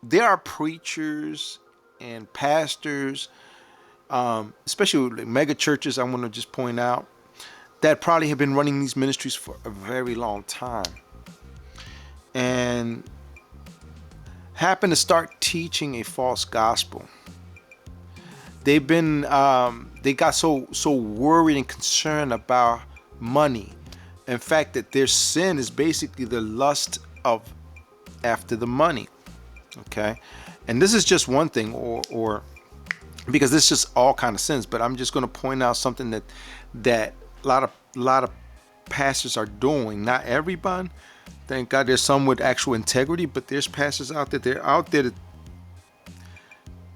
there are preachers and pastors, especially like mega churches, I want to just point out, that probably have been running these ministries for a very long time and happen to start teaching a false gospel. They've been they got so worried and concerned about money. In fact, that their sin is basically the lust of after the money. Okay, and this is just one thing, or because this is just all kind of sins. But I'm just going to point out something that a lot of pastors are doing. Not everyone. Thank God, there's some with actual integrity, but there's pastors out there. They're out there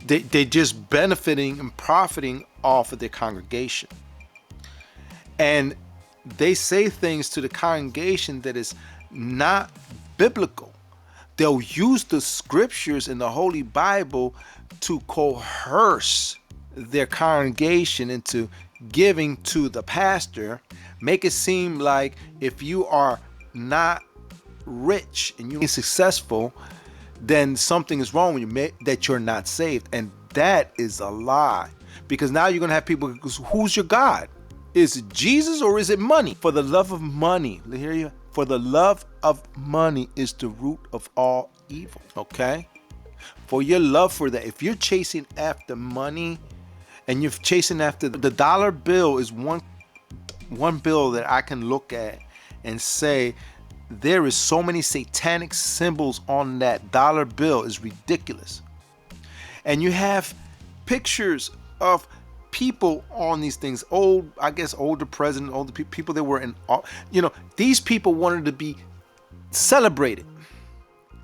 that they just benefiting and profiting off of their congregation, and they say things to the congregation that is not biblical. They'll use the scriptures in the Holy Bible to coerce their congregation into giving to the pastor, make it seem like if you are not rich and you're successful, then something is wrong with you, that you're not saved. And that is a lie, because now you're going to have people, who's your God? Is it Jesus or is it money? For the love of money, hear you? For the love of money is the root of all evil. Okay? For your love for that, if you're chasing after money and you're chasing after the dollar bill, is one bill that I can look at and say there is so many satanic symbols on that dollar bill, is ridiculous. And you have pictures of people on these things, older president, older people that were in, these people wanted to be celebrated.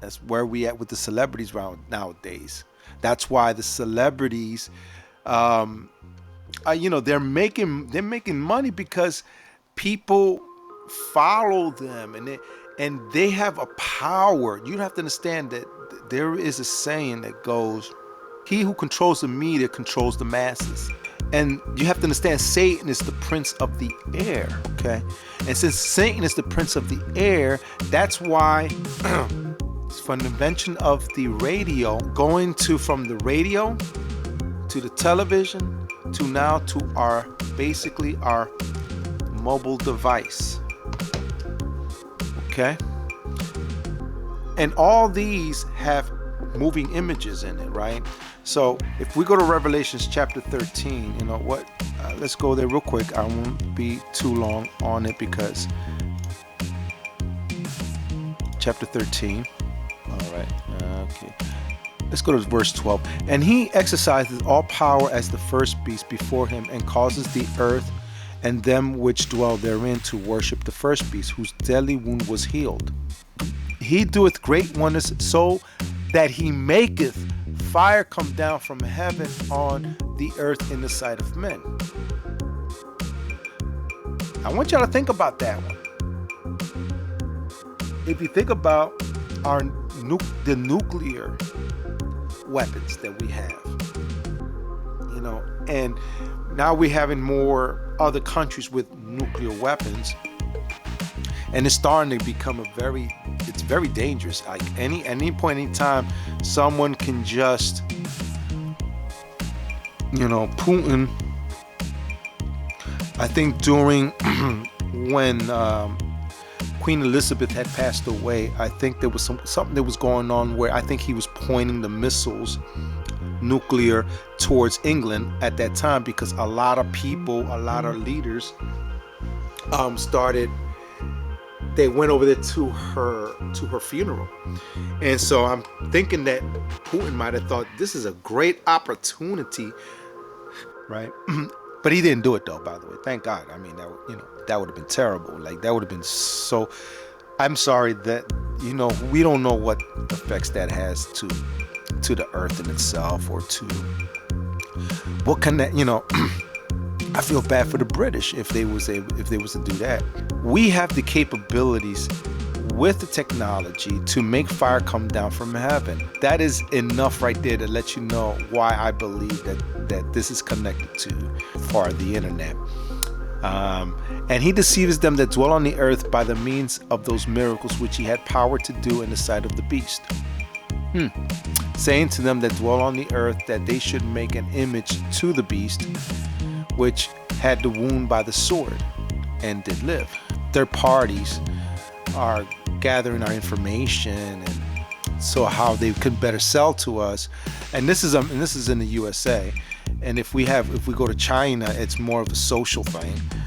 That's where we at with the celebrities around nowadays. That's why the celebrities, they're making money because people follow them, and they have a power. You have to understand that there is a saying that goes, he who controls the media controls the masses. And you have to understand, Satan is the prince of the air, okay? And since Satan is the prince of the air, that's why from the invention of the radio, going from the radio to the television to now to our mobile device, okay? And all these have moving images in it, right? So if we go to Revelations chapter 13, let's go there real quick. I won't be too long on it, because chapter 13. All right. Okay. Let's go to verse 12. And he exercises all power as the first beast before him, and causes the earth and them which dwell therein to worship the first beast, whose deadly wound was healed. He doeth great wonders, so that he maketh fire come down from heaven on the earth in the sight of men. I want y'all to think about that one. If you think about the nuclear weapons that we have, and now we're having more other countries with nuclear weapons, and it's starting to become it's very dangerous. Like any point in time, someone can just, Putin, I think during when Queen Elizabeth had passed away, I think there was something that was going on where I think he was pointing the missiles, nuclear, towards England at that time, because a lot of people, a lot of leaders they went over there to her funeral. And so I'm thinking that Putin might have thought this is a great opportunity, right? But he didn't do it, though, by the way. Thank God. I mean, that would have been terrible. Like, that would have been so... I'm sorry that, we don't know what effects that has to the earth in itself, or to... What can that, I feel bad for the British if they was to do that. We have the capabilities with the technology to make fire come down from heaven. That is enough right there to let you know why I believe that this is connected to the internet. And he deceives them that dwell on the earth by the means of those miracles which he had power to do in the sight of the beast. saying to them that dwell on the earth that they should make an image to the beast, which had the wound by the sword and did live. Third parties are gathering our information, and so how they could better sell to us. And this is in the USA. And if we go to China, it's more of a social thing.